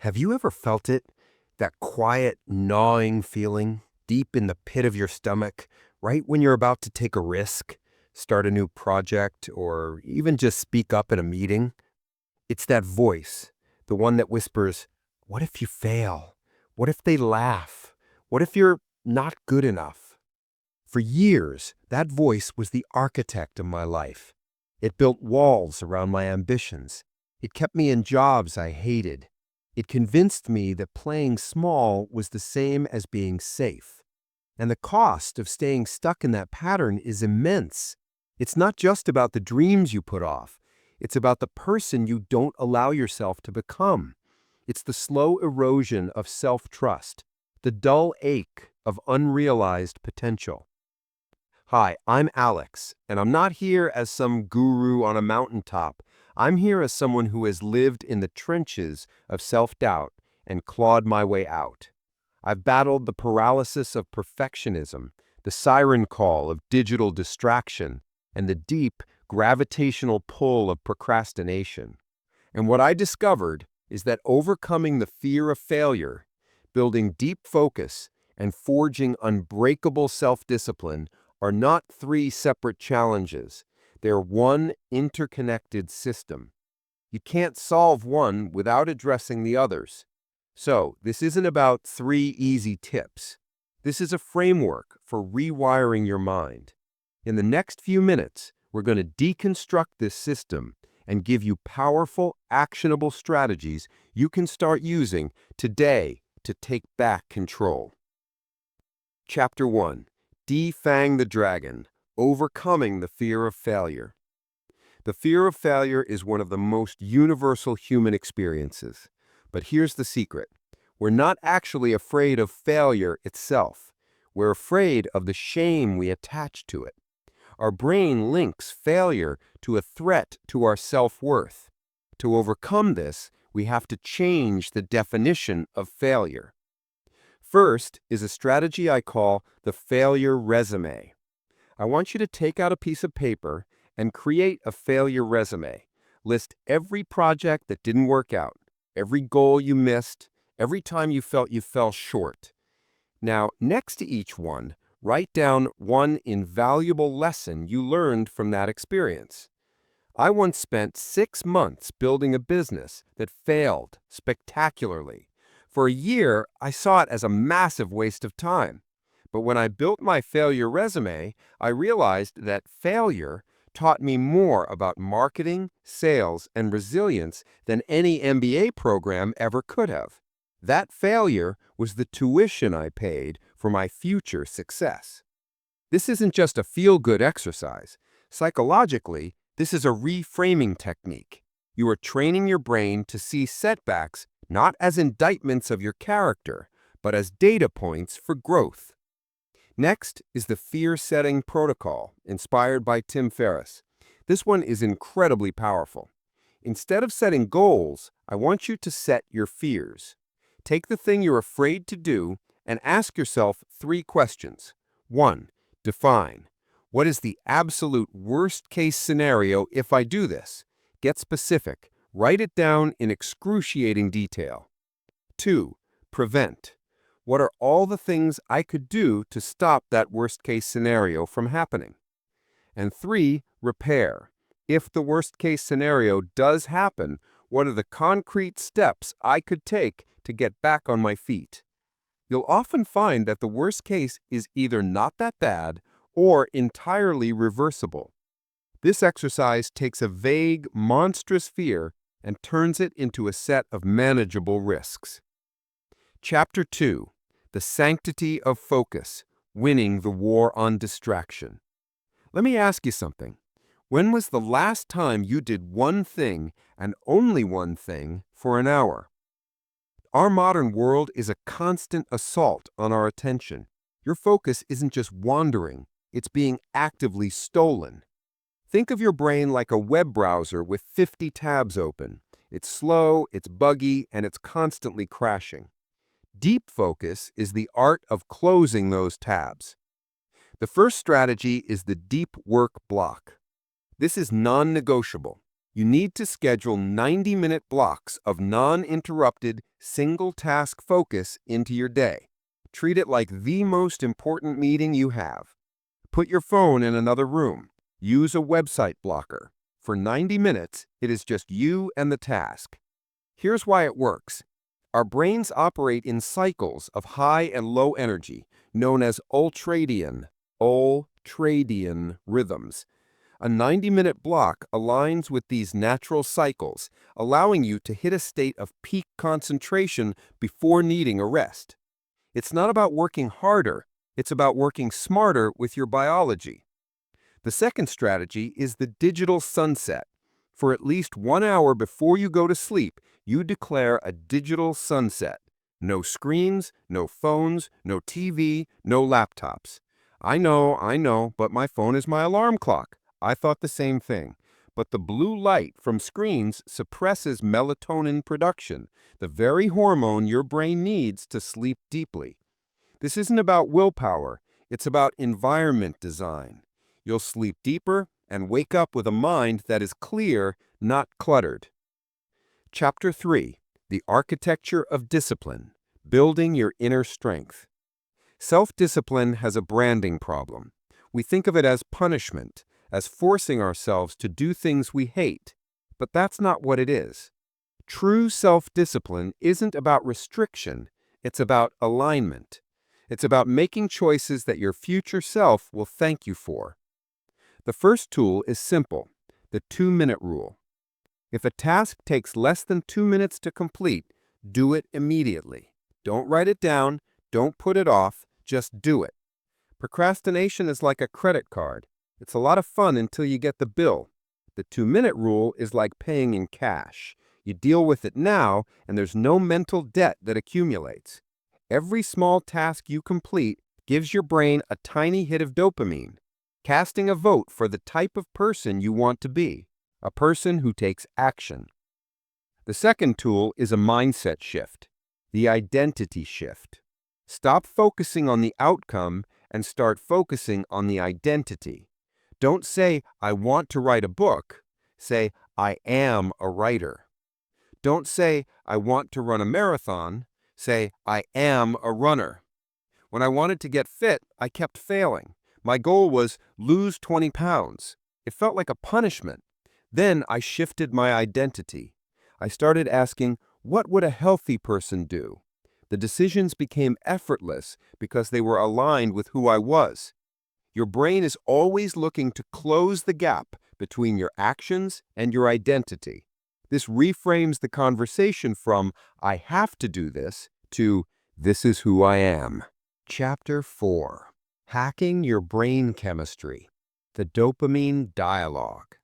Have you ever felt it? That quiet, gnawing feeling deep in the pit of your stomach, right when you're about to take a risk, start a new project, or even just speak up in a meeting? It's that voice, the one that whispers, "What if you fail? What if they laugh? What if you're not good enough?" For years, that voice was the architect of my life. It built walls around my ambitions. It kept me in jobs I hated. It convinced me that playing small was the same as being safe. And the cost of staying stuck in that pattern is immense. It's not just about the dreams you put off. It's about the person you don't allow yourself to become. It's the slow erosion of self-trust, the dull ache of unrealized potential. Hi, I'm Alex, and I'm not here as some guru on a mountaintop. I'm here as someone who has lived in the trenches of self-doubt and clawed my way out. I've battled the paralysis of perfectionism, the siren call of digital distraction, and the deep gravitational pull of procrastination. And what I discovered is that overcoming the fear of failure, building deep focus, and forging unbreakable self-discipline are not three separate challenges. They're one interconnected system. You can't solve one without addressing the others. So, this isn't about three easy tips. This is a framework for rewiring your mind. In the next few minutes, we're going to deconstruct this system and give you powerful, actionable strategies you can start using today to take back control. Chapter 1. Defang the Dragon, Overcoming the Fear of Failure. The fear of failure is one of the most universal human experiences. But here's the secret. We're not actually afraid of failure itself. We're afraid of the shame we attach to it. Our brain links failure to a threat to our self-worth. To overcome this, we have to change the definition of failure. First is a strategy I call the failure resume. I want you to take out a piece of paper and create a failure resume. List every project that didn't work out, every goal you missed, every time you felt you fell short. Now, next to each one, write down one invaluable lesson you learned from that experience. I once spent 6 months building a business that failed spectacularly. For a year, I saw it as a massive waste of time. But when I built my failure resume, I realized that failure taught me more about marketing, sales, and resilience than any MBA program ever could have. That failure was the tuition I paid for my future success. This isn't just a feel-good exercise. Psychologically, this is a reframing technique. You are training your brain to see setbacks not as indictments of your character, but as data points for growth. Next is the fear-setting protocol, inspired by Tim Ferriss. This one is incredibly powerful. Instead of setting goals, I want you to set your fears. Take the thing you're afraid to do and ask yourself 3 questions. 1. Define. What is the absolute worst-case scenario if I do this? Get specific. Write it down in excruciating detail. 2. Prevent. What are all the things I could do to stop that worst-case scenario from happening? And 3. Repair. If the worst-case scenario does happen, what are the concrete steps I could take to get back on my feet? You'll often find that the worst case is either not that bad or entirely reversible. This exercise takes a vague, monstrous fear and turns it into a set of manageable risks. Chapter 2. The Sanctity of Focus, Winning the War on Distraction. Let me ask you something. When was the last time you did one thing and only one thing for an hour? Our modern world is a constant assault on our attention. Your focus isn't just wandering, it's being actively stolen. Think of your brain like a web browser with 50 tabs open. It's slow, it's buggy, and it's constantly crashing. Deep focus is the art of closing those tabs. The first strategy is the deep work block. This is non-negotiable. You need to schedule 90-minute blocks of non-interrupted, single-task focus into your day. Treat it like the most important meeting you have. Put your phone in another room. Use a website blocker. For 90 minutes, it is just you and the task. Here's why it works. Our brains operate in cycles of high and low energy, known as ultradian rhythms. A 90-minute block aligns with these natural cycles, allowing you to hit a state of peak concentration before needing a rest. It's not about working harder, it's about working smarter with your biology. The second strategy is the digital sunset. For at least 1 hour before you go to sleep, you declare a digital sunset. No screens, no phones, no TV, no laptops. I know, but my phone is my alarm clock. I thought the same thing. But the blue light from screens suppresses melatonin production, the very hormone your brain needs to sleep deeply. This isn't about willpower, it's about environment design. You'll sleep deeper and wake up with a mind that is clear, not cluttered. Chapter 3. The Architecture of Discipline. Building your inner strength. Self-discipline has a branding problem. We think of it as punishment, as forcing ourselves to do things we hate. But that's not what it is. True self-discipline isn't about restriction, it's about alignment. It's about making choices that your future self will thank you for. The first tool is simple, the 2-minute rule. If a task takes less than 2 minutes to complete, do it immediately. Don't write it down, don't put it off, just do it. Procrastination is like a credit card. It's a lot of fun until you get the bill. The 2-minute rule is like paying in cash. You deal with it now, and there's no mental debt that accumulates. Every small task you complete gives your brain a tiny hit of dopamine, casting a vote for the type of person you want to be, a person who takes action. The second tool is a mindset shift, the identity shift. Stop focusing on the outcome and start focusing on the identity. Don't say, I want to write a book. Say, I am a writer. Don't say, I want to run a marathon. Say, I am a runner. When I wanted to get fit, I kept failing. My goal was lose 20 pounds. It felt like a punishment. Then I shifted my identity. I started asking, what would a healthy person do? The decisions became effortless because they were aligned with who I was. Your brain is always looking to close the gap between your actions and your identity. This reframes the conversation from, I have to do this, to, this is who I am. Chapter 4. Hacking Your Brain Chemistry. The Dopamine Dialogue.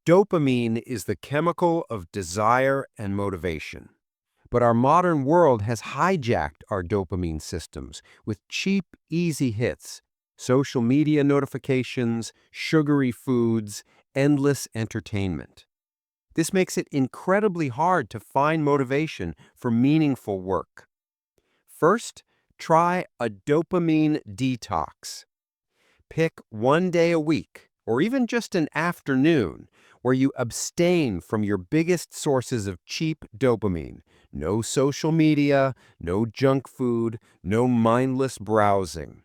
Dopamine is the chemical of desire and motivation. But our modern world has hijacked our dopamine systems with cheap, easy hits, social media notifications, sugary foods, endless entertainment. This makes it incredibly hard to find motivation for meaningful work. First, try a dopamine detox. Pick 1 day a week, or even just an afternoon, where you abstain from your biggest sources of cheap dopamine. No social media, no junk food, no mindless browsing.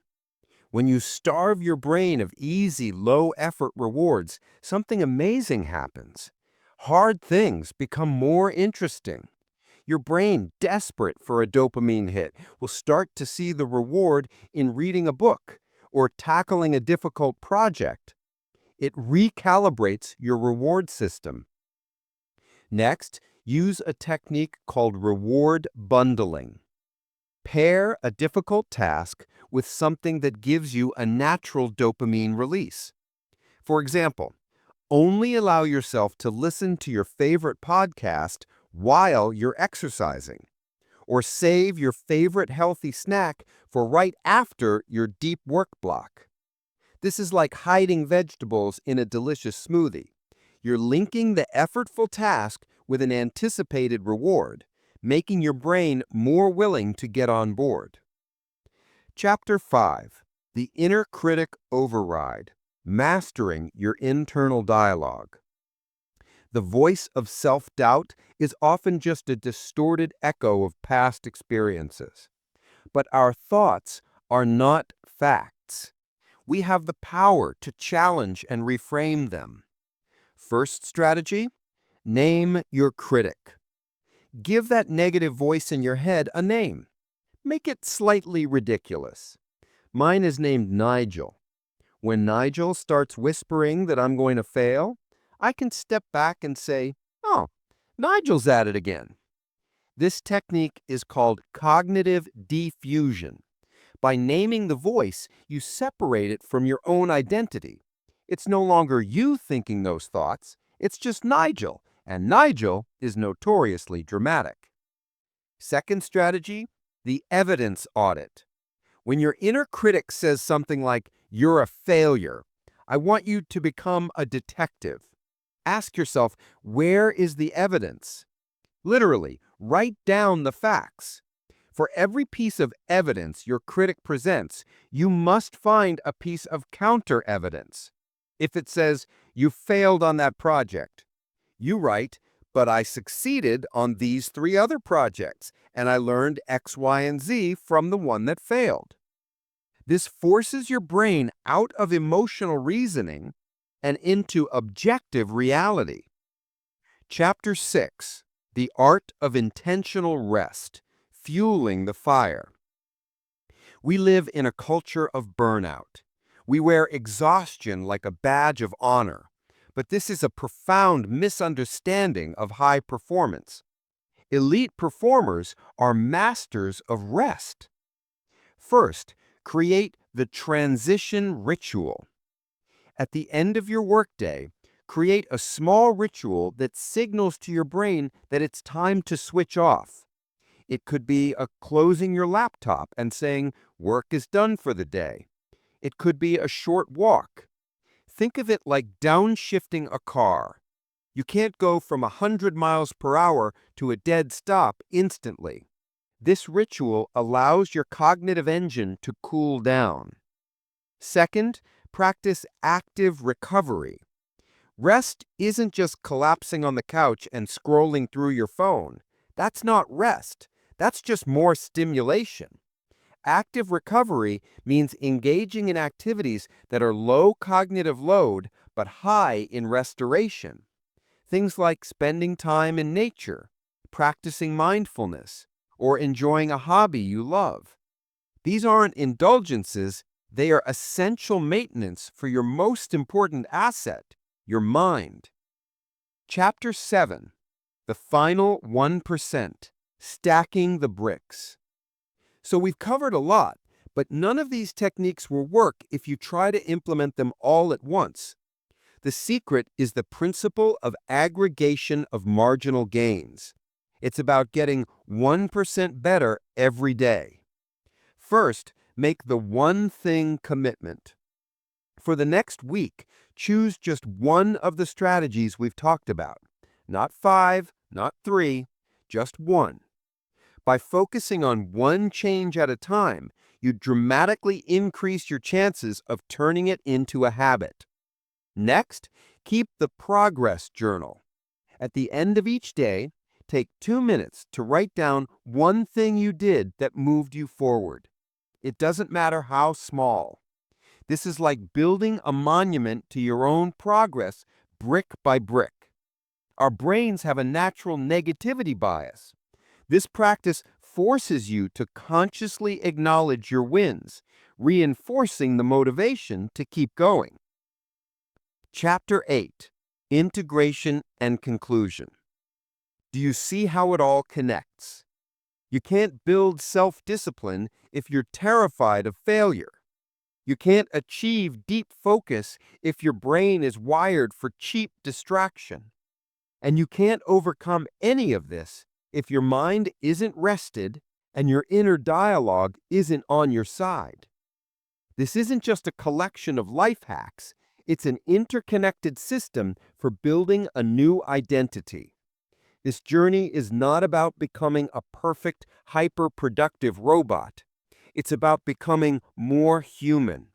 When you starve your brain of easy, low-effort rewards, something amazing happens. Hard things become more interesting. Your brain, desperate for a dopamine hit, will start to see the reward in reading a book or tackling a difficult project. It recalibrates your reward system. Next, use a technique called reward bundling. Pair a difficult task with something that gives you a natural dopamine release. For example, only allow yourself to listen to your favorite podcast while you're exercising, or save your favorite healthy snack for right after your deep work block. This is like hiding vegetables in a delicious smoothie. You're linking the effortful task with an anticipated reward, making your brain more willing to get on board. Chapter 5. The Inner Critic Override. Mastering Your Internal Dialogue. The voice of self-doubt is often just a distorted echo of past experiences. But our thoughts are not facts. We have the power to challenge and reframe them. First strategy, name your critic. Give that negative voice in your head a name. Make it slightly ridiculous. Mine is named Nigel. When Nigel starts whispering that I'm going to fail, I can step back and say, "Oh, Nigel's at it again." This technique is called cognitive diffusion. By naming the voice, you separate it from your own identity. It's no longer you thinking those thoughts, it's just Nigel, and Nigel is notoriously dramatic. Second strategy, the evidence audit. When your inner critic says something like, "You're a failure," I want you to become a detective. Ask yourself, where is the evidence? Literally, write down the facts. For every piece of evidence your critic presents, you must find a piece of counter-evidence. If it says, "You failed on that project," you write, "But I succeeded on these 3 other projects, and I learned X, Y, and Z from the one that failed." This forces your brain out of emotional reasoning and into objective reality. Chapter 6, The Art of Intentional Rest, Fueling the Fire. We live in a culture of burnout. We wear exhaustion like a badge of honor, but this is a profound misunderstanding of high performance. Elite performers are masters of rest. First, create the transition ritual. At the end of your workday, create a small ritual that signals to your brain that it's time to switch off. It could be closing your laptop and saying, "Work is done for the day." It could be a short walk. Think of it like downshifting a car. You can't go from 100 miles per hour to a dead stop instantly. This ritual allows your cognitive engine to cool down. Second, practice active recovery. Rest isn't just collapsing on the couch and scrolling through your phone. That's not rest. That's just more stimulation. Active recovery means engaging in activities that are low cognitive load but high in restoration. Things like spending time in nature, practicing mindfulness, or enjoying a hobby you love. These aren't indulgences, they are essential maintenance for your most important asset, your mind. Chapter 7, The Final 1%, Stacking the Bricks. So we've covered a lot, but none of these techniques will work if you try to implement them all at once. The secret is the principle of aggregation of marginal gains. It's about getting 1% better every day. First, make the one thing commitment. For the next week, choose just one of the strategies we've talked about. Not 5, not 3, just one. By focusing on one change at a time, you dramatically increase your chances of turning it into a habit. Next, keep the progress journal. At the end of each day, take 2 minutes to write down one thing you did that moved you forward. It doesn't matter how small. This is like building a monument to your own progress, brick by brick. Our brains have a natural negativity bias. This practice forces you to consciously acknowledge your wins, reinforcing the motivation to keep going. Chapter 8, Integration and Conclusion. Do you see how it all connects? You can't build self-discipline if you're terrified of failure. You can't achieve deep focus if your brain is wired for cheap distraction. And you can't overcome any of this if your mind isn't rested and your inner dialogue isn't on your side. This isn't just a collection of life hacks, it's an interconnected system for building a new identity. This journey is not about becoming a perfect, hyper-productive robot. It's about becoming more human.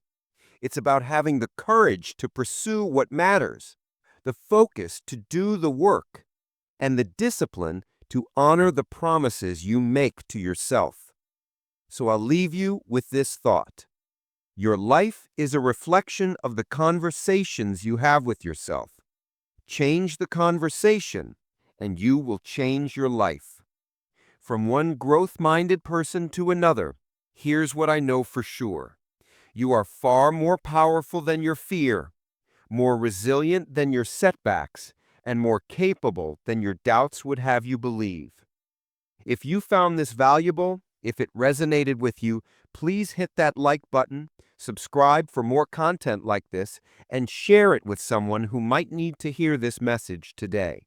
It's about having the courage to pursue what matters, the focus to do the work, and the discipline to honor the promises you make to yourself. So I'll leave you with this thought. Your life is a reflection of the conversations you have with yourself. Change the conversation, and you will change your life. From one growth-minded person to another, here's what I know for sure. You are far more powerful than your fear, more resilient than your setbacks, and more capable than your doubts would have you believe. If you found this valuable, if it resonated with you, please hit that like button, subscribe for more content like this, and share it with someone who might need to hear this message today.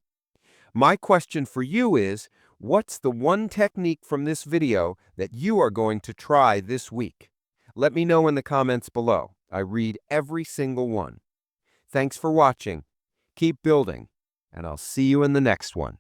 My question for you is, what's the one technique from this video that you are going to try this week? Let me know in the comments below. I read every single one. Thanks for watching. Keep building, and I'll see you in the next one.